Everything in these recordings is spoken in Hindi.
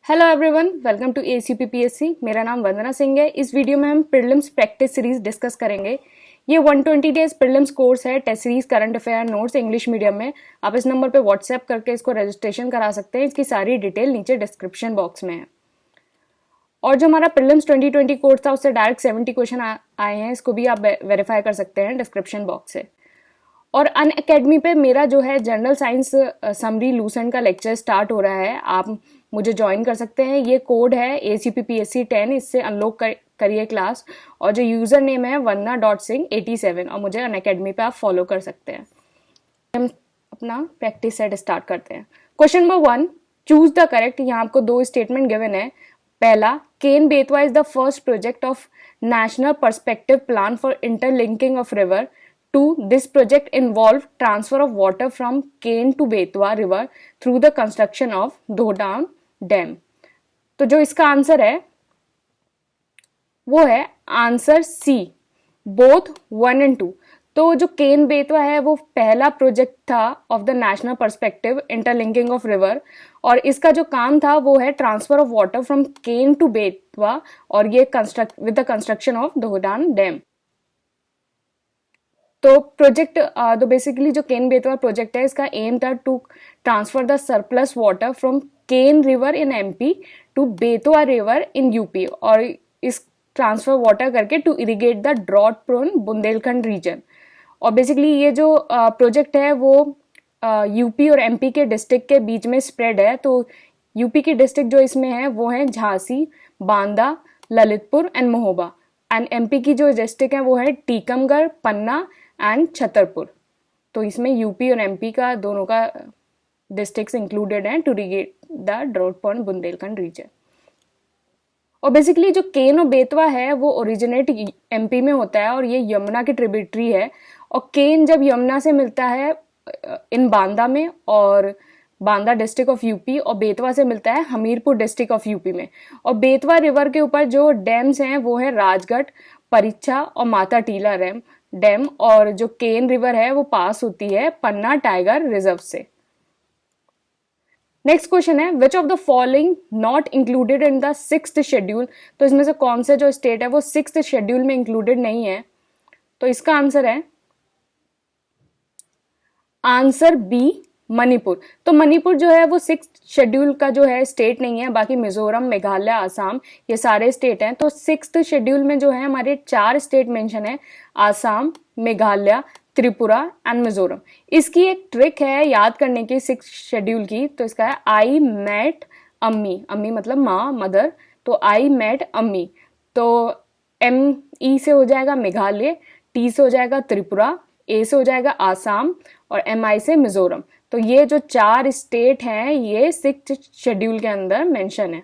Hello everyone, welcome to ACPPSC। मेरा नाम वंदना सिंह है। इस वीडियो में हम प्रीलिम्स प्रैक्टिस सीरीज डिस्कस करेंगे। ये 120 डेज प्रीलिम्स कोर्स है, test series, current affair notes English medium में। आप इस नंबर पे व्हाट्सएप करके इसको रजिस्ट्रेशन करा सकते हैं। इसकी सारी डिटेल नीचे डिस्क्रिप्शन बॉक्स में है। और जो हमारा प्रीलिम्स 2020 कोर्स था उससे डायरेक्ट 70 क्वेश्चन आए हैं, इसको भी आप वेरीफाई कर सकते हैं डिस्क्रिप्शन बॉक्स से। और अनअकैडमी पे मेरा जो है जनरल साइंस समरी लूसेंट का लेक्चर स्टार्ट हो रहा है। आप मुझे ज्वाइन कर सकते हैं। ये कोड है ACPPSC10, इससे अनलॉक करिए क्लास। और जो यूजर नेम है vanna.singh87, और मुझे अनअकैडमी पे आप फॉलो कर सकते हैं। हम अपना प्रैक्टिस सेट स्टार्ट करते हैं। Question number 1, choose the correct. यहाँ आपको दो स्टेटमेंट गिवन है। पहला, Ken Betwa is the first project of national perspective plan for interlinking of river. 2. This project involved transfer of water from Kane to Betwa River through the construction of Dhodhan Dam. तो जो इसका आंसर है वो है आंसर सी, बोथ 1 and 2। तो जो केन बेतवा है वो पहला प्रोजेक्ट था of the national perspective interlinking of river, और इसका जो काम था वो है transfer of water from Ken to Betwa, और ये with the construction of Daudhan dam. तो प्रोजेक्ट तो बेसिकली जो केन बेतवा प्रोजेक्ट है, इसका एम था to transfer the surplus water from Ken river in MP to Betwa river in UP, और इस ट्रांसफर वाटर करके to irrigate the drought prone Bundelkhand region. और बेसिकली ये जो प्रोजेक्ट है वो UP और MP के डिस्ट्रिक्ट के बीच में स्प्रेड है। तो UP की डिस्ट्रिक्ट जो इसमें है वो है Jhansi, Banda, Lalitpur and Mahoba, and MP की जो डिस्ट्रिक्ट है वो है टीकमगढ़, पन्ना एंड छतरपुर। तो इसमें UP और MP का दोनों का डिस्ट्रिक्ट्स इंक्लूडेड हैं to irrigate the drought prone Bundelkhand region. और बेसिकली जो केन और बेतवा है वो ओरिजिनेट MP में होता है, और ये यमुना की ट्रिब्यूटरी है। और केन जब यमुना से मिलता है इन बांदा में, और बांदा डिस्ट्रिक्ट ऑफ UP, और बेतवा से मिलता है हमीरपुर डिस्ट्रिक्ट ऑफ UP में। और बेतवा रिवर के ऊपर जो डैम्स हैं वो है राजगढ़, परिच्छा और माता टीला डैम। और जो केन रिवर है वो पास होती है पन्ना टाइगर रिजर्व से। नेक्स्ट क्वेश्चन है, which of the following not included in the 6th schedule. तो इसमें से कौन से जो स्टेट है वो 6th शेड्यूल में इंक्लूडेड नहीं है। तो इसका आंसर है आंसर बी, मणिपुर। तो मणिपुर जो है वो 6th शेड्यूल का जो है स्टेट नहीं है। बाकी मिजोरम, मेघालय, आसाम, ये सारे स्टेट हैं। तो 6th शेड्यूल में जो है हमारे 4 स्टेट मेंशन है, आसाम, मेघालय, त्रिपुरा एंड मिजोरम। इसकी एक ट्रिक है याद करने की 6th शेड्यूल की। तो इसका है आई मेट अम्मी, अम्मी मतलब माँ, मदर। तो आई मेट अम्मी। तो ME से हो जाएगा मेघालय, T से हो जाएगा त्रिपुरा, A से हो जाएगा आसाम, और MI से मिजोरम। तो ये जो 4 स्टेट हैं ये 6th शेड्यूल के अंदर मेंशन है।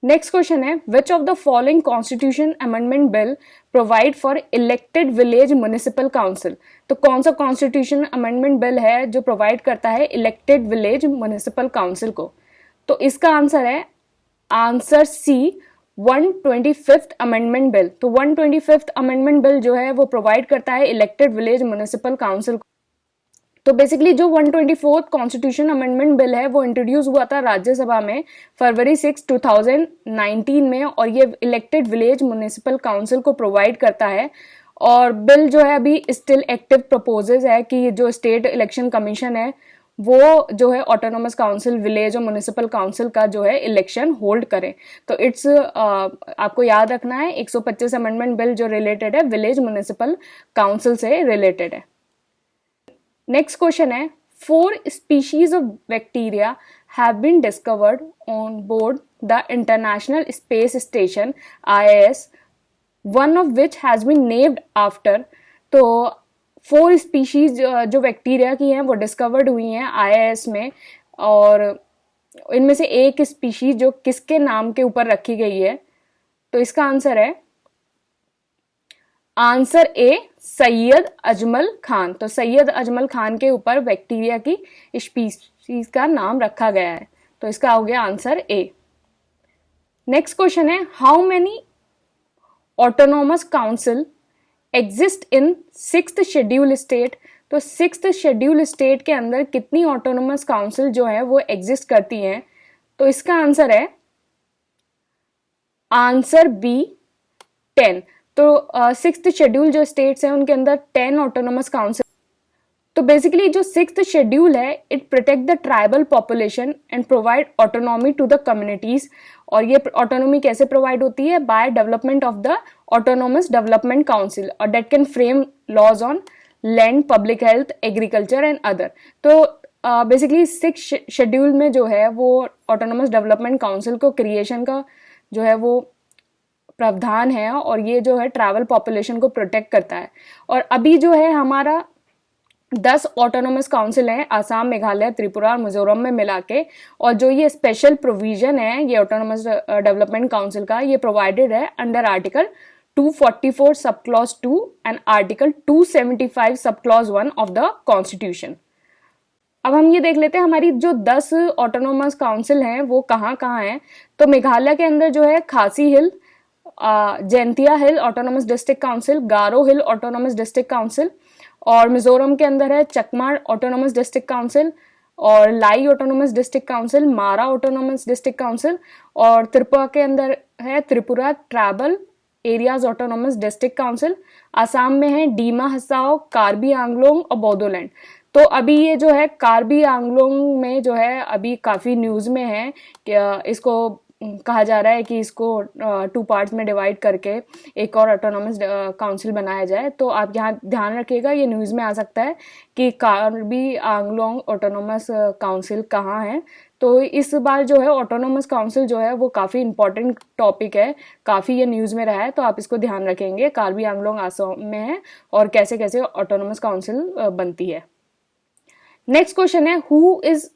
नेक्स्ट क्वेश्चन है, which of the following constitution amendment bill provide for elected village municipal council. तो कौन सा कॉन्स्टिट्यूशन अमेंडमेंट बिल है जो प्रोवाइड करता है इलेक्टेड विलेज म्युनिसिपल काउंसिल को। तो इसका आंसर है आंसर सी, 125th अमेंडमेंट बिल। तो 125th अमेंडमेंट बिल जो है वो प्रोवाइड करता है इलेक्टेड विलेज म्युनिसिपल काउंसिल। तो बेसिकली जो 124th कॉन्स्टिट्यूशन अमेंडमेंट बिल है वो इंट्रोड्यूस हुआ था राज्यसभा में फरवरी 6, 2019 में, और ये इलेक्टेड विलेज म्युनिसिपल काउंसिल को प्रोवाइड करता है। और बिल जो है अभी स्टिल एक्टिव प्रपोजेस है कि जो स्टेट इलेक्शन कमीशन है वो जो है ऑटोनोमस काउंसिल, विलेज और म्युनिसिपल काउंसिल का जो है इलेक्शन होल्ड करे। तो इट्स आपको याद रखना है 125 अमेंडमेंट बिल जो रिलेटेड है विलेज म्युनिसिपल काउंसिल से रिलेटेड है। नेक्स्ट क्वेश्चन है, 4 species of bacteria have been discovered on board the International Space Station ISS, one of which has been named after। तो 4 स्पीशीज जो बैक्टीरिया की हैं वो डिस्कवर्ड हुई हैं ISS में, और इनमें से एक स्पीशीज जो किसके नाम के ऊपर रखी गई है। तो इसका आंसर है आंसर ए, सैयद अजमल खान। तो सैयद अजमल खान के ऊपर बैक्टीरिया की स्पीशीज का नाम रखा गया है। तो इसका हो गया आंसर ए। नेक्स्ट क्वेश्चन है, how many autonomous council exist in 6th schedule state. तो 6th शेड्यूल स्टेट के अंदर कितनी ऑटोनोमस काउंसिल जो है वो एग्जिस्ट करती हैं। तो इसका आंसर है आंसर बी 10। तो सिक्स्थ शेड्यूल जो स्टेट्स हैं उनके अंदर 10 ऑटोनोमस काउंसिल। तो बेसिकली जो सिक्स्थ शेड्यूल है it protect the tribal population and provide autonomy to the communities. और ये ऑटोनॉमी कैसे प्रोवाइड होती है? By development of the autonomous development council और they can frame laws on land, public health, agriculture and other. तो बेसिकली सिक्स शेड्यूल में जो है वो ऑटोनोमस डेवलपमेंट काउंसिल को क्रिएशन का जो है वो प्रावधान है और ये जो है ट्राइबल पॉपुलेशन को प्रोटेक्ट करता है। और अभी जो है हमारा 10 ऑटोनोमस काउंसिल हैं आसाम, मेघालय, त्रिपुरा और मिजोरम में मिला के। और जो ये स्पेशल प्रोविजन है ये ऑटोनोमस डेवलपमेंट काउंसिल का, ये प्रोवाइडेड है under article 244 sub clause 2 and article 275 sub clause 1 of the constitution. अब हम ये देख लेते हैं हमारी जो 10 ऑटोनोमस काउंसिल हैं वो कहाँ कहाँ हैं। तो मेघालय के अंदर जो है खासी हिल, जैंतिया हिल ऑटोनोमस डिस्ट्रिक्ट काउंसिल, गारो हिल ऑटोनोमस डिस्ट्रिक्ट काउंसिल। और मिजोरम के अंदर है चकमा ऑटोनोमस डिस्ट्रिक्ट काउंसिल और लाई ऑटोनोमस डिस्ट्रिक्ट काउंसिल, मारा ऑटोनोमस डिस्ट्रिक्ट काउंसिल। और त्रिपुरा के अंदर है Tripura tribal areas autonomous district council. Assam में है डीमा हसाओ, कार्बी आंगलोंग और बोडोलैंड। तो अभी ये जो है कार्बी आंगलोंग में जो है अभी काफ़ी न्यूज़ में है कि इसको कहा जा रहा है कि इसको 2 पार्ट्स में डिवाइड करके एक और ऑटोनॉमस काउंसिल बनाया जाए। तो आप यहाँ ध्यान रखिएगा, ये न्यूज़ में आ सकता है कि कार्बी आंगलोंग ऑटोनॉमस काउंसिल कहाँ है। तो इस बार जो है ऑटोनॉमस काउंसिल जो है वो काफ़ी इंपॉर्टेंट टॉपिक है, काफ़ी ये न्यूज़ में रहा है। तो आप इसको ध्यान रखेंगे, कार्बी आंगलोंग आसाम में है और कैसे कैसे ऑटोनॉमस काउंसिल बनती है। नेक्स्ट क्वेश्चन है, who is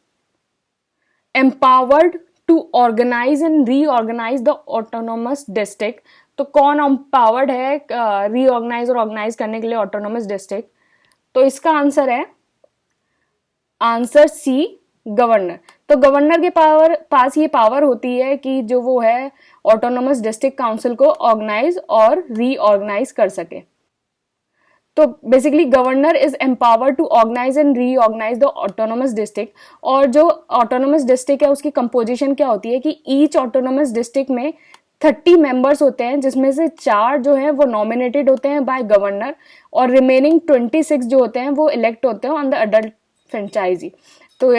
empowered to organise and reorganise the autonomous district. तो कौन एम्पावर्ड है रीऑर्गेनाइज और ऑर्गेनाइज करने के लिए ऑटोनोमस डिस्ट्रिक्ट? तो इसका आंसर है आंसर सी, गवर्नर। तो गवर्नर के पास ये पावर होती है कि जो वो है ऑटोनोमस डिस्ट्रिक्ट काउंसिल को ऑर्गेनाइज और रीऑर्गेनाइज कर सके। तो basically governor is empowered to organise and reorganise the autonomous district. और जो ऑटोनोमस डिस्ट्रिक्ट है उसकी कंपोजिशन क्या होती है कि ईच ऑटोनोमस डिस्ट्रिक्ट में 30 मेंबर्स होते हैं, जिसमें से 4 जो है वो नॉमिनेटेड होते हैं बाय गवर्नर और रिमेनिंग 26 जो होते हैं वो इलेक्ट होते हैं ऑन द अडल्ट फ्रेंचाइजी। तो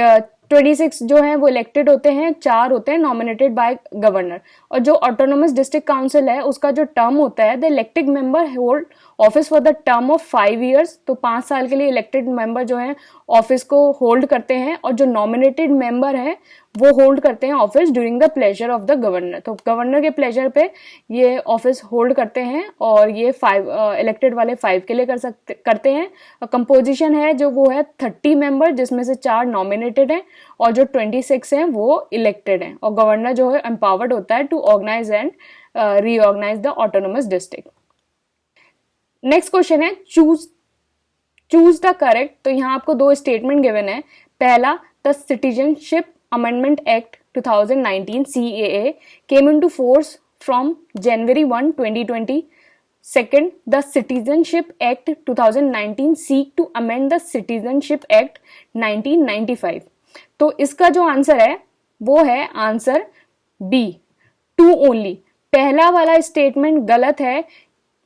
26 जो हैं वो इलेक्टेड होते हैं, 4 होते हैं नॉमिनेटेड बाय गवर्नर। और जो ऑटोनोमस डिस्ट्रिक्ट काउंसिल है उसका जो टर्म होता है, the elected member hold office for the term of 5 years. तो 5 साल के लिए इलेक्टेड मेंबर जो है ऑफिस को होल्ड करते हैं और जो नॉमिनेटेड मेंबर है वो होल्ड करते हैं office during the pleasure of the governor. तो गवर्नर के प्लेजर पे ये ऑफिस होल्ड करते हैं और ये 5 इलेक्टेड वाले 5 के लिए करते हैं। कंपोजिशन है जो वो है 30 मेंबर, जिसमें से 4 नॉमिनेटेड हैं और जो 26 हैं वो इलेक्टेड हैं। और गवर्नर जो है एम्पावर्ड होता है to organise and reorganise the autonomous district. Next question है, चूज द करेक्ट। तो यहाँ आपको 2 स्टेटमेंट गिवन है। पहला, the citizenship amendment act 2019 CAA came into force from January 1, 2020. Second, the Citizenship Act 2019 seek to amend the Citizenship Act 1995. तो इसका जो आंसर है वो है आंसर बी, 2 ओनली। पहला वाला स्टेटमेंट गलत है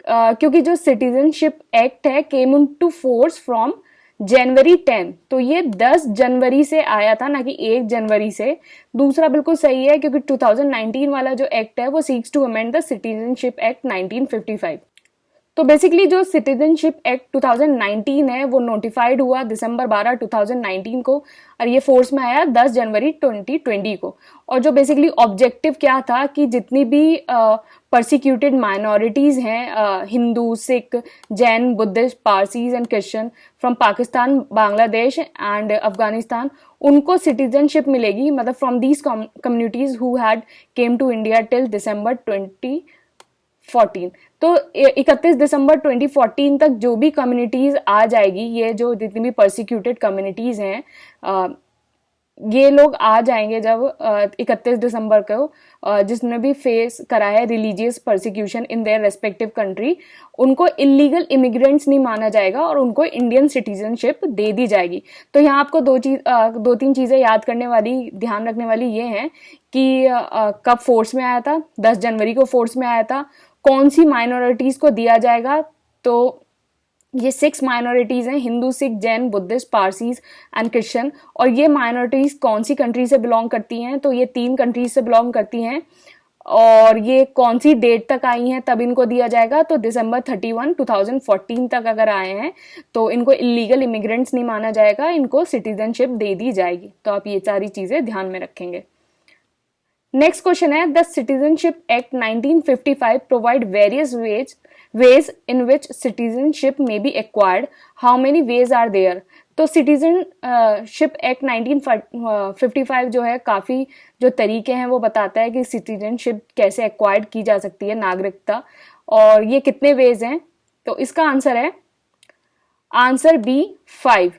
क्योंकि जो सिटीजनशिप एक्ट है केम इन टू फोर्स फ्रॉम जनवरी 10, तो ये 10 जनवरी से आया था, ना कि 1 जनवरी से। दूसरा बिल्कुल सही है क्योंकि 2019 वाला जो एक्ट है वो seeks to amend the citizenship act 1955। तो बेसिकली जो सिटीजनशिप एक्ट 2019 है वो नोटिफाइड हुआ दिसंबर 12, 2019 को और ये फोर्स में आया 10 जनवरी 2020 को। और जो बेसिकली ऑब्जेक्टिव क्या था कि जितनी भी परसिक्यूटेड माइनॉरिटीज़ हैं, Hindu, Sikh, Jain, Buddhist, Parsis and Christian from Pakistan, Bangladesh and Afghanistan, उनको सिटीजनशिप मिलेगी, मतलब from these communities who had came to India till December 2014। तो 31 दिसंबर 2014 तक जो भी कम्युनिटीज़ आ जाएगी, ये जो जितनी भी परसिक्यूटेड कम्युनिटीज़ हैं ये लोग आ जाएंगे जब 31 दिसंबर को, जिसने भी फेस करा है religious persecution in their respective country, उनको इलीगल इमिग्रेंट्स नहीं माना जाएगा और उनको इंडियन सिटीजनशिप दे दी जाएगी। तो यहाँ आपको दो तीन चीजें याद करने वाली, ध्यान रखने वाली ये हैं कि कब फोर्स में आया था, 10 जनवरी को फोर्स में आया था, कौन सी माइनॉरिटीज को दिया जाएगा। तो ये 6 माइनॉरिटीज हैं, Hindu, Sikh, Jain, Buddhist, Parsis and Christian. और ये माइनॉरिटीज कौन सी कंट्री से बिलोंग करती हैं, तो ये 3 कंट्रीज से बिलोंग करती हैं। और ये कौन सी डेट तक आई हैं तब इनको दिया जाएगा, तो दिसंबर 31, 2014 तक अगर आए हैं तो इनको इलीगल इमिग्रेंट्स नहीं माना जाएगा, इनको सिटीजनशिप दे दी जाएगी। तो आप ये सारी चीजें ध्यान में रखेंगे। नेक्स्ट क्वेश्चन है, the citizenship act 1955 provide various ways in which citizenship may be acquired. How many ways are there? तो सिटीजनशिप एक्ट 1955 जो है काफी जो तरीके हैं वो बताता है कि सिटीजनशिप कैसे एक्वायर्ड की जा सकती है, नागरिकता, और ये कितने वेज हैं। तो इसका आंसर है आंसर बी 5।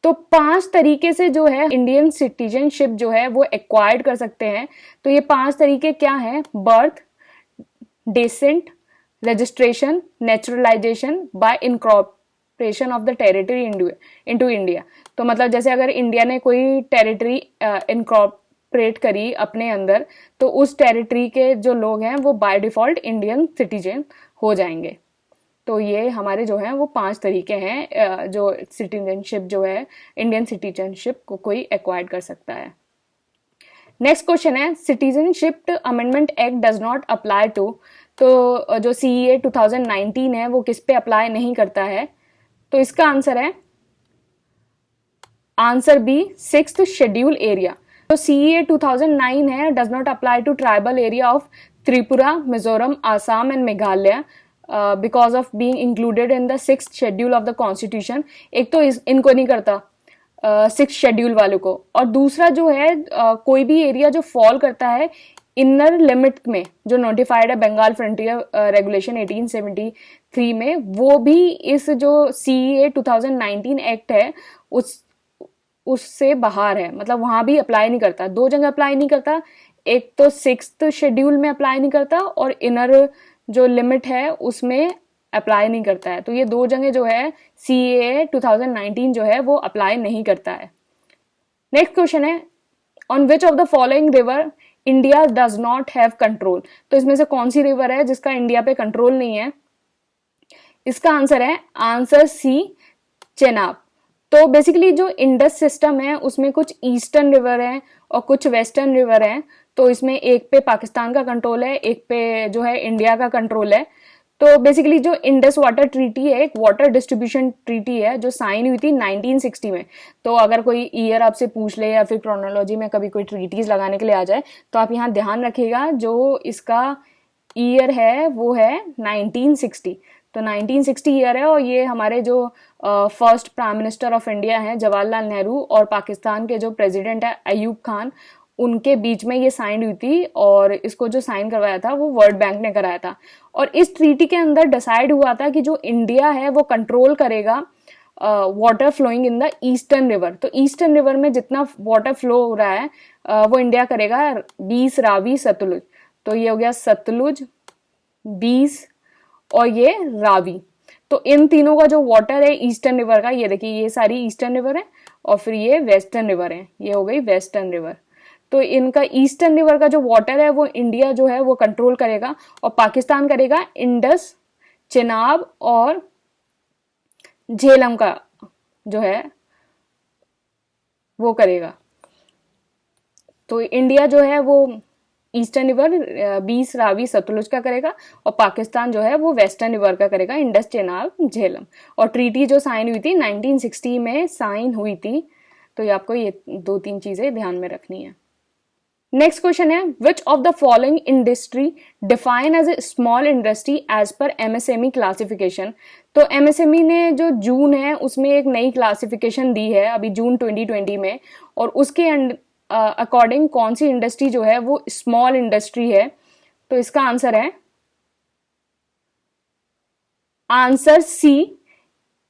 तो 5 तरीके से जो है इंडियन सिटीजनशिप जो है वो एक्वायर्ड कर सकते हैं। तो ये 5 तरीके क्या हैं? Birth, descent, registration, naturalization by incorporation of the territory into India। तो मतलब जैसे अगर इंडिया ने कोई टेरिटरी इनकॉर्पोरेट करी अपने अंदर, तो उस टेरिटरी के जो लोग हैं वो बाय डिफॉल्ट इंडियन सिटीजन हो जाएंगे। तो ये हमारे जो हैं वो 5 तरीके हैं जो सिटीजनशिप जो है, इंडियन सिटीजनशिप को कोई एक्वायर्ड कर सकता है। नेक्स्ट क्वेश्चन है, citizenship amendment act does not apply to. तो जो CEA 2019 है वो किस पे अप्लाई नहीं करता है? तो इसका आंसर है answer B 6th schedule area. तो CEA 2009 है, does not apply to tribal area of Tripura, Mizoram, Assam and Meghalaya because of being included in the 6th schedule of the constitution. एक तो इनको नहीं करता 6th शेड्यूल वालों को, और दूसरा जो है कोई भी एरिया जो फॉल करता है इनर लिमिट में जो नोटिफाइड है बंगाल फ्रंटियर रेगुलेशन 1873 में, वो भी इस जो CEA 2019 एक्ट है उससे बाहर है, मतलब वहां भी अप्लाई नहीं करता। 2 जगह अप्लाई नहीं करता, एक तो 6th शेड्यूल में अप्लाई नहीं करता और इनर जो लिमिट है उसमें अप्लाई नहीं करता है। तो ये 2 जगह जो है CEA 2019 जो है वो अप्लाई नहीं करता है। नेक्स्ट क्वेश्चन है, on which of the following river India does not have control. तो इसमें से कौन सी रिवर है जिसका इंडिया पे कंट्रोल नहीं है? इसका आंसर है आंसर सी चेनाब। तो बेसिकली जो इंडस सिस्टम है उसमें कुछ ईस्टर्न रिवर है और कुछ वेस्टर्न रिवर है। तो इसमें एक पे पाकिस्तान का कंट्रोल है, एक पे जो है इंडिया का कंट्रोल है। तो बेसिकली जो इंडस वाटर ट्रीटी है एक वाटर डिस्ट्रीब्यूशन ट्रीटी है जो साइन हुई थी 1960 में। तो अगर कोई ईयर आपसे पूछ ले या फिर क्रोनोलॉजी में कभी कोई ट्रीटीज लगाने के लिए आ जाए तो आप यहाँ ध्यान रखिएगा जो इसका ईयर है वो है 1960। तो 1960 ईयर है, और ये हमारे जो first prime minister of India हैं जवाहरलाल नेहरू और पाकिस्तान के जो प्रेसिडेंट है अयूब खान, उनके बीच में ये साइन हुई थी। और इसको जो साइन करवाया था वो वर्ल्ड बैंक ने कराया था। और इस ट्रीटी के अंदर डिसाइड हुआ था कि जो इंडिया है वो कंट्रोल करेगा water flowing in the eastern river. तो ईस्टर्न रिवर में जितना वाटर फ्लो हो रहा है वो इंडिया करेगा, 20 रावी सतलुज। तो ये हो गया सतलुज, 20 और ये रावी। तो इन तीनों का जो वाटर है ईस्टर्न रिवर का, ये देखिए ये सारी ईस्टर्न रिवर है और फिर ये वेस्टर्न रिवर है, ये हो गई वेस्टर्न रिवर। तो इनका ईस्टर्न रिवर का जो वाटर है वो इंडिया जो है वो कंट्रोल करेगा और पाकिस्तान करेगा इंडस, चेनाब और झेलम का जो है वो करेगा। तो इंडिया जो है वो ईस्टर्न रिवर 20 रावी सतलुज का करेगा और पाकिस्तान जो है वो वेस्टर्न रिवर का करेगा, इंडस, चेनाब, झेलम। और ट्रीटी जो साइन हुई थी 1960 में साइन हुई थी। तो ये आपको ये 2-3 चीजें ध्यान में रखनी है। नेक्स्ट क्वेश्चन है, which of the following industry define as a small industry as per MSME classification. तो MSME ने जो जून है उसमें एक नई क्लासिफिकेशन दी है अभी जून 2020 में, और उसके अकॉर्डिंग कौन सी इंडस्ट्री जो है वो स्मॉल इंडस्ट्री है? तो इसका आंसर है आंसर सी,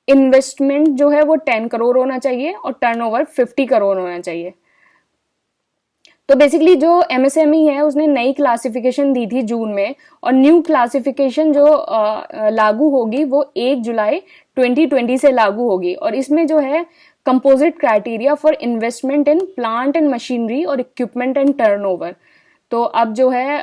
इन्वेस्टमेंट जो है वो 10 करोड़ होना चाहिए और टर्नओवर 50 करोड़ होना चाहिए। तो बेसिकली जो एमएसएमई है उसने नई क्लासिफिकेशन दी थी जून में, और न्यू क्लासिफिकेशन जो लागू होगी वो 1 जुलाई 2020 से लागू होगी। और इसमें जो है composite criteria for investment in plant and machinery और इक्विपमेंट एंड टर्नओवर। तो अब जो है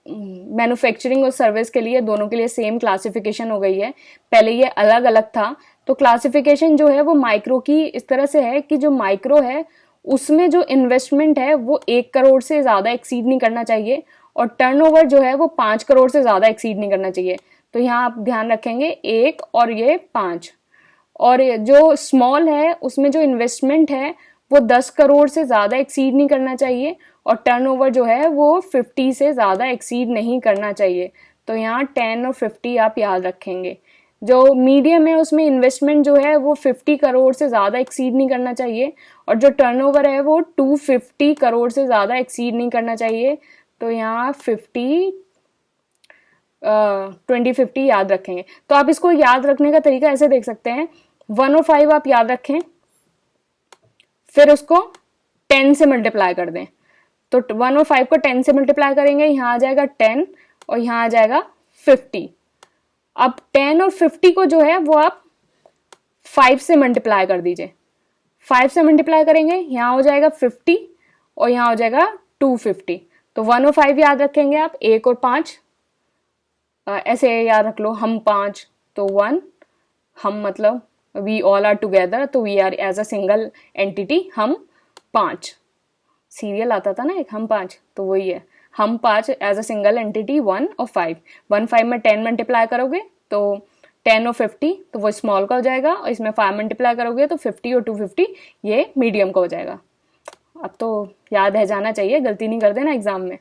मैन्युफैक्चरिंग और सर्विस के लिए दोनों के लिए सेम क्लासिफिकेशन हो गई है, पहले ये अलग अलग था। तो क्लासिफिकेशन जो है वो माइक्रो की इस तरह से है कि जो माइक्रो है उसमें जो इन्वेस्टमेंट है वो 1 करोड़ से ज़्यादा एक्सीड नहीं करना चाहिए, और टर्नओवर जो है वो 5 करोड़ से ज़्यादा एक्सीड नहीं करना चाहिए। तो यहाँ आप ध्यान रखेंगे 1 और ये 5। और जो स्मॉल है उसमें जो इन्वेस्टमेंट है वो 10 करोड़ से ज़्यादा एक्सीड नहीं करना चाहिए, और टर्नओवर जो है वो 50 से ज़्यादा एक्सीड नहीं करना चाहिए। तो यहाँ 10 और 50 आप याद रखेंगे। जो मीडियम है उसमें इन्वेस्टमेंट जो है वो 50 करोड़ से ज़्यादा एक्सीड नहीं करना चाहिए, और जो टर्नओवर है वो 250 करोड़ से ज़्यादा एक्सीड नहीं करना चाहिए। तो यहाँ 20-50 याद रखेंगे। तो आप इसको याद रखने का तरीका ऐसे देख सकते हैं, 1 और 5 आप याद रखें, फिर उसको 10 से मल्टीप्लाई कर दें। तो 1 और 5 को 10 से मल्टीप्लाई करेंगे, यहाँ आ जाएगा 10 और यहाँ आ जाएगा 50। अब 10 और 50 को जो है वो आप 5 से मल्टीप्लाई कर दीजिए। 5 से मल्टीप्लाई करेंगे, यहाँ हो जाएगा 50 और यहाँ हो जाएगा 250। तो 1 और 5 याद रखेंगे आप, 1 और 5 ऐसे याद रख लो, हम 5 तो 1, हम मतलब वी ऑल आर टुगेदर, तो we are as a single entity, हम 5। सीरियल आता था ना एक, हम 5, तो वही है, हम 5 एज अ सिंगल एंटिटी 1 और 5। 1 5 में 10 मल्टीप्लाई करोगे तो 10 और 50 तो वो स्मॉल का हो जाएगा, और इसमें 5 मल्टीप्लाई करोगे तो 50 और 250 ये मीडियम का हो जाएगा। अब तो याद है जाना चाहिए, गलती नहीं कर देना एग्जाम में।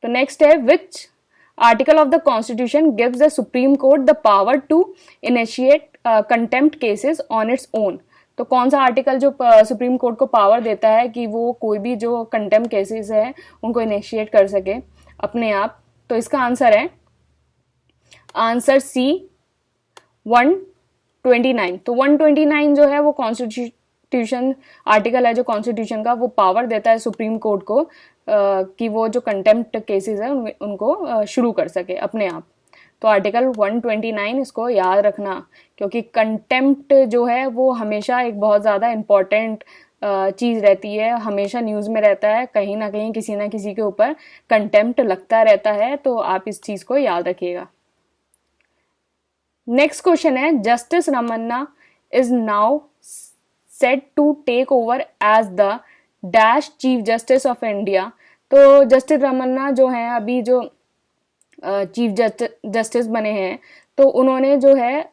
तो नेक्स्ट है, which article of the constitution gives the supreme court the power to initiate contempt cases on its own. तो कौन सा आर्टिकल जो सुप्रीम कोर्ट को पावर देता है कि वो कोई भी जो कंटेम्प्ट केसेस है उनको इनिशिएट कर सके अपने आप? तो इसका आंसर है आंसर सी 129। तो 129 जो है वो कॉन्स्टिट्यूशन आर्टिकल है जो कॉन्स्टिट्यूशन का, वो पावर देता है सुप्रीम कोर्ट को कि वो जो कंटेम्प्ट केसेस है उनको शुरू कर सके अपने आप। तो आर्टिकल 129 इसको याद रखना, क्योंकि कंटेम्प्ट जो है वो हमेशा एक बहुत ज़्यादा इम्पॉर्टेंट चीज़ रहती है, हमेशा न्यूज़ में रहता है, कहीं ना कहीं किसी ना किसी के ऊपर कंटेम्प्ट लगता रहता है। तो आप इस चीज़ को याद रखिएगा। नेक्स्ट क्वेश्चन है, justice Ramana is now set to take over as the dash chief justice of India. तो जस्टिस रमन्ना जो है अभी जो चीफ जस्टिस बने हैं, तो उन्होंने जो है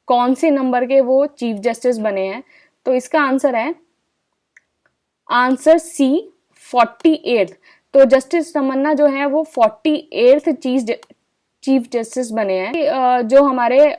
कौन से नंबर के वो चीफ जस्टिस बने हैं? तो इसका आंसर है आंसर सी 48। तो जस्टिस रमन्ना जो है वो 48th चीफ जस्टिस बने हैं। जो हमारे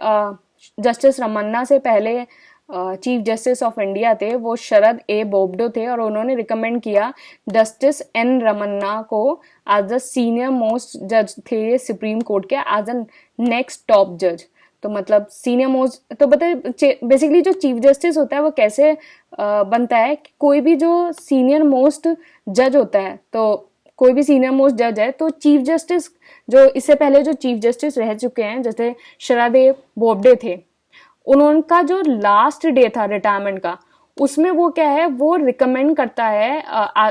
जस्टिस रमन्ना से पहले चीफ जस्टिस ऑफ इंडिया थे वो शरद ए बोबडे थे, और उन्होंने रिकमेंड किया जस्टिस एन रमन्ना को एज द सीनियर मोस्ट जज थे सुप्रीम कोर्ट के, एज अ नेक्स्ट टॉप जज। तो मतलब सीनियर मोस्ट, तो बताइए बेसिकली जो चीफ जस्टिस होता है वो कैसे बनता है कि कोई भी जो सीनियर मोस्ट जज होता है, तो कोई भी सीनियर मोस्ट जज है, तो चीफ जस्टिस जो इससे पहले जो चीफ जस्टिस रह चुके हैं जैसे शरद ए बोबडे थे, उनका जो लास्ट डे था रिटायरमेंट का, उसमें वो क्या है वो रिकमेंड करता है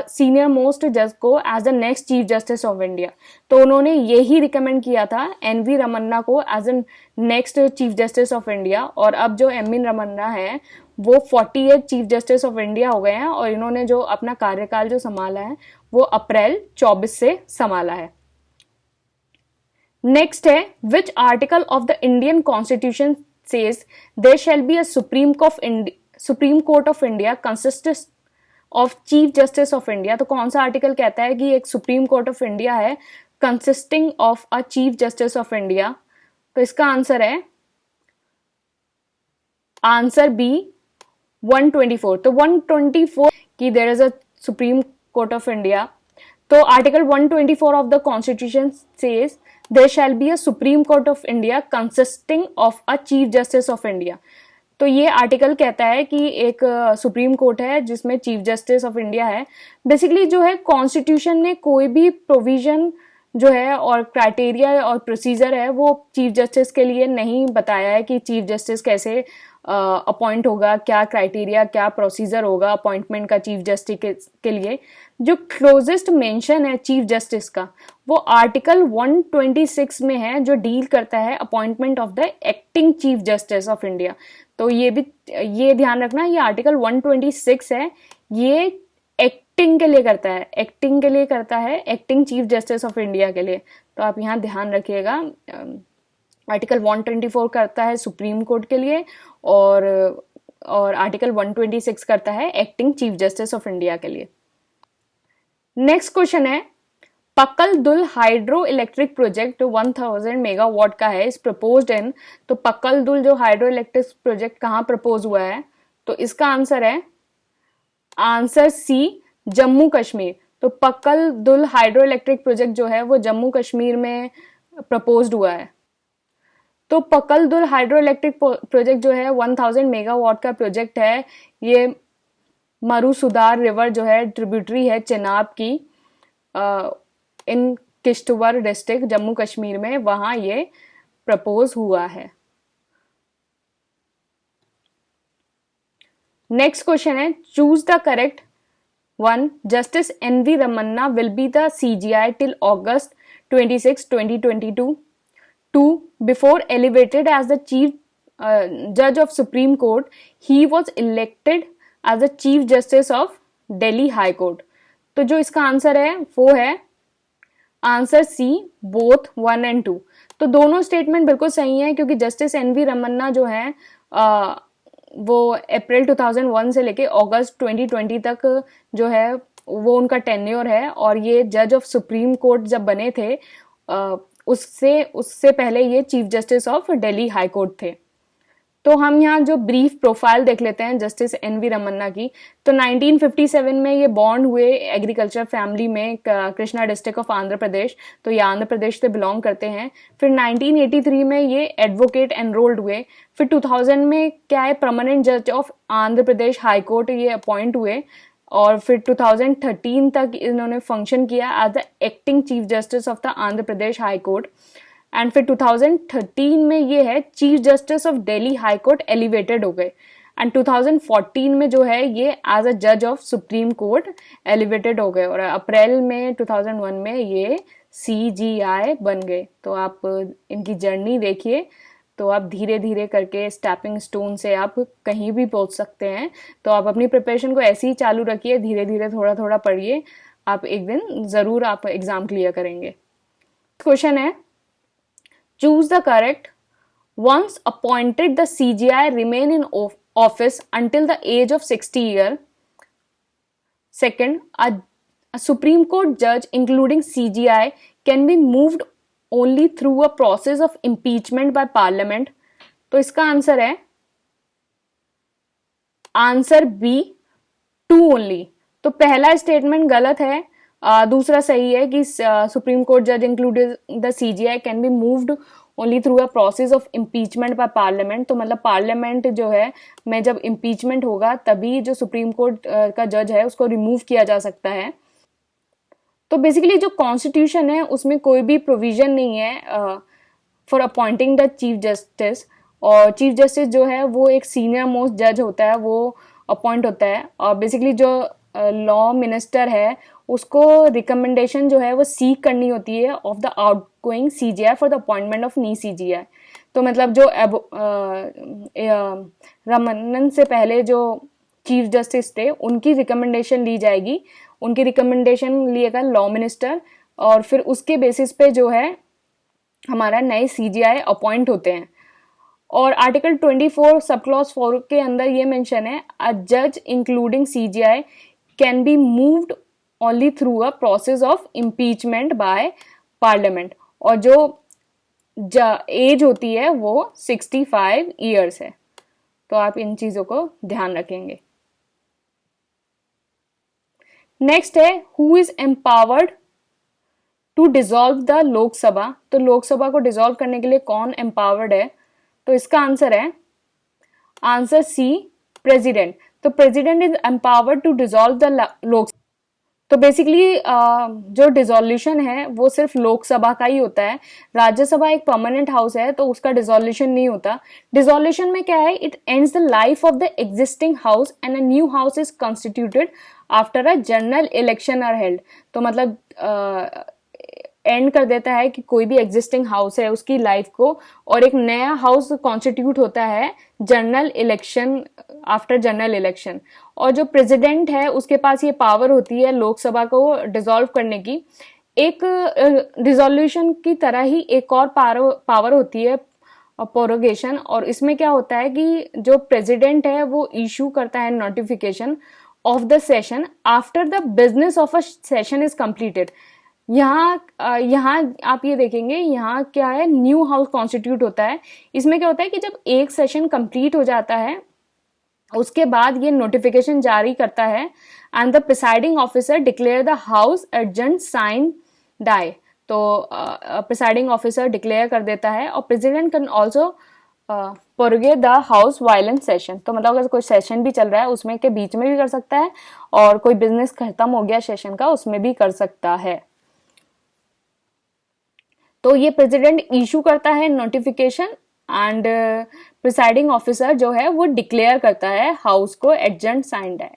सीनियर मोस्ट जज को as the next chief justice of India. तो उन्होंने यही रिकमेंड किया था एनवी रमन्ना को as an next chief justice of India. और अब जो एम एन रमन्ना है वो 48 चीफ जस्टिस ऑफ इंडिया हो गए हैं, और इन्होंने जो अपना कार्यकाल जो संभाला है वो अप्रैल 24 से संभाला है। नेक्स्ट है, which article of the Indian constitution says there shall be a Supreme Court of India consists of Chief Justice of India। तो कौन सा आर्टिकल कहता है कि एक सुप्रीम कोर्ट ऑफ इंडिया है consisting of a chief justice of India? तो इसका आंसर है आंसर बी 124। तो 124 की there is a supreme court of India. तो article 124 of the constitution says there shall be a Supreme Court of India consisting of a Chief Justice of India। तो ये आर्टिकल कहता है कि एक सुप्रीम कोर्ट है जिसमें चीफ जस्टिस ऑफ इंडिया है। बेसिकली जो है कॉन्स्टिट्यूशन ने कोई भी प्रोविजन जो है और क्राइटेरिया और प्रोसीजर है वो चीफ जस्टिस के लिए नहीं बताया है कि चीफ जस्टिस कैसे अपॉइंट होगा, क्या क्राइटेरिया क्या प्रोसीजर होगा अपॉइंटमेंट का चीफ जस्टिस के लिए। जो क्लोजेस्ट मेंशन है चीफ जस्टिस का वो आर्टिकल 126 में है, जो डील करता है appointment of the acting chief justice of India. तो ये ध्यान रखना, ये आर्टिकल 126 है, ये एक्टिंग के लिए करता है, एक्टिंग के लिए करता है, acting chief justice of India के लिए। तो आप यहाँ ध्यान रखिएगा, आर्टिकल 124 करता है सुप्रीम कोर्ट के लिए और आर्टिकल 126 करता है acting chief justice of India के लिए। नेक्स्ट क्वेश्चन है, पकल दुल हाइड्रो इलेक्ट्रिक प्रोजेक्ट 1000 मेगावाट का है, इस प्रपोज्ड इन। तो पकल दुल जो हाइड्रो इलेक्ट्रिक प्रोजेक्ट कहाँ प्रपोज हुआ है, तो इसका आंसर है आंसर सी, जम्मू कश्मीर। तो पकल दुल हाइड्रो इलेक्ट्रिक प्रोजेक्ट जो है वो जम्मू कश्मीर में प्रपोज्ड हुआ है। तो पकल दुल हाइड्रो इलेक्ट्रिक प्रोजेक्ट जो है 1000 मेगावाट का प्रोजेक्ट है। ये मरुसुदार रिवर जो है ट्रिब्यूटरी है चेनाब की, इन किश्तवाड़ डिस्ट्रिक्ट जम्मू कश्मीर में, वहां ये प्रपोज हुआ है। नेक्स्ट क्वेश्चन है, choose the correct one. Justice N V. Ramana will be the CGI टिल August 26, 2022. 2. Before elevated as the chief judge of Supreme Court, he was elected as the Chief Justice of Delhi High Court. तो जो इसका आंसर है वो है आंसर सी, बोथ 1 and 2। तो दोनों स्टेटमेंट बिल्कुल सही है, क्योंकि जस्टिस एन.वी. रमन्ना जो है वो अप्रैल 2001 से लेके अगस्त 2020 तक जो है वो उनका टेन्योर है, और ये जज ऑफ सुप्रीम कोर्ट जब बने थे उससे पहले ये chief justice of Delhi high court थे। तो हम यहाँ जो ब्रीफ प्रोफाइल देख लेते हैं जस्टिस एन.वी. रमन्ना की। तो 1957 में ये बॉर्न हुए एग्रीकल्चर फैमिली में, कृष्णा डिस्ट्रिक्ट ऑफ आंध्र प्रदेश, तो ये आंध्र प्रदेश से बिलोंग करते हैं। फिर 1983 में ये एडवोकेट एनरोल्ड हुए। फिर 2000 में क्या है, परमानेंट जज of Andhra Pradesh high court ये अपॉइंट हुए, और फिर 2013 तक इन्होंने फंक्शन किया as the acting chief justice of the Andhra Pradesh high court. And फिर 2013 में ये है chief justice of Delhi high court elevated हो गए। एंड 2014 में जो है ये एज अ जज ऑफ सुप्रीम कोर्ट एलिवेटेड हो गए, और अप्रैल में 2001 में ये CGI बन गए। तो आप इनकी जर्नी देखिए, तो आप धीरे धीरे करके स्टेपिंग स्टोन से आप कहीं भी पहुंच सकते हैं। तो आप अपनी प्रिपरेशन को ऐसे ही चालू रखिए, धीरे धीरे थोड़ा थोड़ा पढ़िए, आप एक दिन जरूर आप एग्जाम क्लियर करेंगे। क्वेश्चन है, choose the correct. Once appointed the CGI remain in office until the age of 60 year. Second, a Supreme Court judge including CGI can be moved only through a process of impeachment by parliament। तो इसका आंसर है आंसर बी, 2 ओनली। तो पहला स्टेटमेंट गलत है, दूसरा सही है कि सुप्रीम कोर्ट जज included the CGI can be moved only through a process of impeachment by parliament. तो मतलब पार्लियामेंट जो है में जब इम्पीचमेंट होगा तभी जो सुप्रीम कोर्ट का जज है उसको रिमूव किया जा सकता है। तो बेसिकली जो कॉन्स्टिट्यूशन है उसमें कोई भी प्रोविजन नहीं है for appointing the chief justice, और चीफ जस्टिस जो है वो एक सीनियर मोस्ट जज होता है, वो अपॉइंट होता है। और बेसिकली जो लॉ मिनिस्टर है उसको रिकमेंडेशन जो है वो सीक करनी होती है of the outgoing CGI for the appointment of knee CGI। तो मतलब जो रमन्नन से पहले जो चीफ जस्टिस थे उनकी रिकमेंडेशन ली जाएगी, उनकी रिकमेंडेशन लिएगा लॉ मिनिस्टर, और फिर उसके बेसिस पे जो है हमारा नए CGI अपॉइंट होते हैं। और आर्टिकल 24 सब क्लॉज 4 के अंदर ये मेंशन है, अ जज including CGI can be moved only through a process of impeachment by parliament, और जो एज होती है वो 65 ईयर्स है। तो आप इन चीजों को ध्यान रखेंगे। नेक्स्ट है, who is empowered to dissolve the Lok Sabha. तो लोकसभा को डिसॉल्व करने के लिए कौन एम्पावर्ड है, तो इसका आंसर है आंसर सी प्रेसिडेंट। तो president is empowered to dissolve the Lok. तो बेसिकली जो डिसोल्यूशन है वो सिर्फ लोकसभा का ही होता है। राज्यसभा एक परमानेंट हाउस है तो उसका डिसोल्यूशन नहीं होता। डिसोल्यूशन में क्या है, it ends the life of the existing house and a new house is constituted after a general election are held. तो मतलब एंड कर देता है कि कोई भी एग्जिस्टिंग हाउस है उसकी लाइफ को, और एक नया हाउस कॉन्स्टिट्यूट होता है general election, after general election. और जो प्रेसिडेंट है उसके पास ये पावर होती है लोकसभा को डिसॉल्व करने की। एक डिसोल्यूशन की तरह ही एक और पावर होती है प्रोरोगेशन, और इसमें क्या होता है कि जो प्रेसिडेंट है वो इशू करता है notification of the session after the business of a session is completed. यहाँ आप ये देखेंगे, यहाँ क्या है, न्यू हाउस कॉन्स्टिट्यूट होता है। इसमें क्या होता है कि जब एक सेशन कंप्लीट हो जाता है उसके बाद ये नोटिफिकेशन जारी करता है and the presiding officer declare the house adjourn sine die. तो प्रिसाइडिंग ऑफिसर डिक्लेयर कर देता है, और president can also prorogue the house violent session. तो मतलब अगर कोई सेशन भी चल रहा है उसमें के बीच में भी कर सकता है, और कोई बिजनेस खत्म हो गया सेशन का उसमें भी कर सकता है। तो ये प्रेसिडेंट इशू करता है नोटिफिकेशन एंड प्रिसाइडिंग ऑफिसर जो है वो डिक्लेयर करता है हाउस को एडजर्न साइंड है।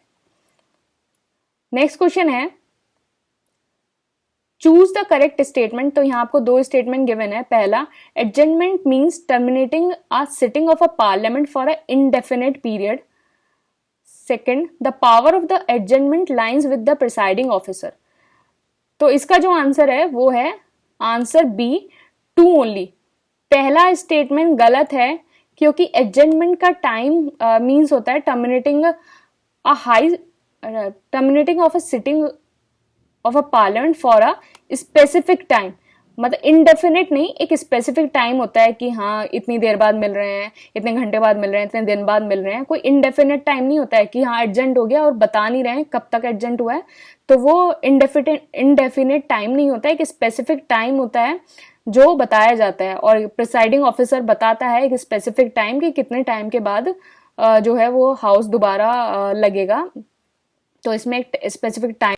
नेक्स्ट क्वेश्चन है, चूज द करेक्ट स्टेटमेंट। तो यहाँ आपको दो स्टेटमेंट गिवन है। पहला, adjournment means terminating a sitting of a parliament for a indefinite period. Second, the power of the adjournment lines with the presiding officer. तो इसका जो आंसर है वो है आंसर बी, टू ओनली। पहला स्टेटमेंट गलत है क्योंकि एडजर्नमेंट का टाइम मींस होता है terminating of a sitting of a parliament for a specific time. मतलब इनडेफिनेट नहीं, एक स्पेसिफिक टाइम होता है कि हाँ इतनी देर बाद मिल रहे हैं, इतने घंटे बाद मिल रहे हैं, इतने दिन बाद मिल रहे हैं। कोई इनडेफिनेट टाइम नहीं होता है कि हाँ एडजेंट हो गया और बता नहीं रहे हैं कब तक एडजेंट हुआ है। तो वो इनडेफिनेट टाइम नहीं होता है, एक स्पेसिफिक टाइम होता है जो बताया जाता है, और प्रिसाइडिंग ऑफिसर बताता है एक स्पेसिफिक टाइम कि कितने टाइम के बाद जो है वो हाउस दोबारा लगेगा। तो इसमें एक स्पेसिफिक टाइम।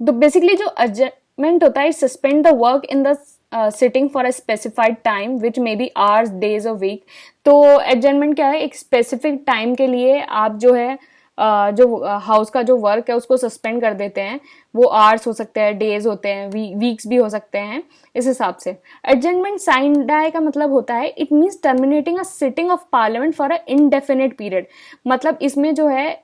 तो बेसिकली जो adjournment होता है, suspend the work in the sitting for a specified time which may be hours, days और वीक। तो एडजर्नमेंट क्या है, एक स्पेसिफिक टाइम के लिए आप जो है जो हाउस का जो वर्क है उसको सस्पेंड कर देते हैं। वो आवर्स हो सकते हैं, डेज होते हैं, वीक्स भी हो सकते हैं, इस हिसाब से। एडजर्नमेंट साइन डाई का मतलब होता है it means terminating a sitting of parliament for a indefinite period. मतलब इसमें जो है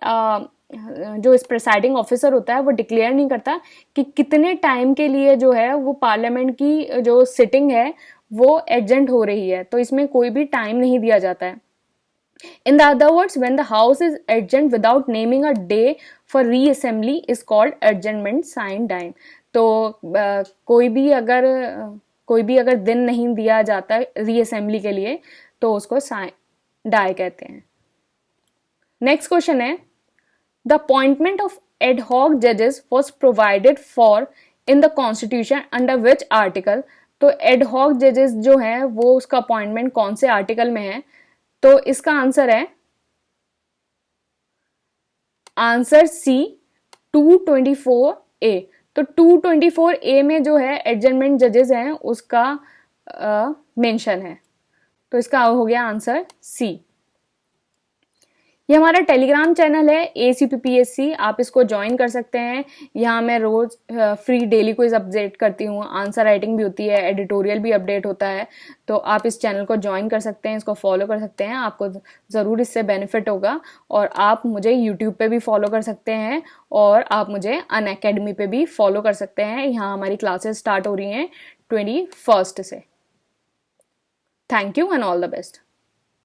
जो इस प्रिसाइडिंग ऑफिसर होता है वो डिक्लेयर नहीं करता कि कितने टाइम के लिए जो है वो पार्लियामेंट की जो सिटिंग है वो एडजेंट हो रही है। तो इसमें कोई भी टाइम नहीं दिया जाता है। In the other words, when the house is adjourned without naming a day for reassembly is called adjournment sine die। तो कोई भी अगर दिन नहीं दिया जाता रीअसेंबली के लिए तो उसको साइन डाई कहते हैं। नेक्स्ट क्वेश्चन है, the appointment of ad hoc जजेस was provided for in the constitution under which article. तो एड हॉक जजेस जो है वो उसका अपॉइंटमेंट कौन से आर्टिकल में है। तो इसका आंसर है आंसर सी 224A। तो 224A में जो है एडजर्नमेंट जजेस हैं उसका मेंशन है। तो इसका हो गया आंसर सी। ये हमारा टेलीग्राम चैनल है ACPPSC, आप इसको ज्वाइन कर सकते हैं। यहाँ मैं रोज फ्री डेली क्विज अपडेट करती हूँ, आंसर राइटिंग भी होती है, एडिटोरियल भी अपडेट होता है। तो आप इस चैनल को ज्वाइन कर सकते हैं, इसको फॉलो कर सकते हैं, आपको ज़रूर इससे बेनिफिट होगा। और आप मुझे यूट्यूब पे भी फॉलो कर सकते हैं, और आप मुझे अनअकैडमी पे भी फॉलो कर सकते हैं। यहाँ हमारी क्लासेस स्टार्ट हो रही हैं 21 से। Thank you and all the best.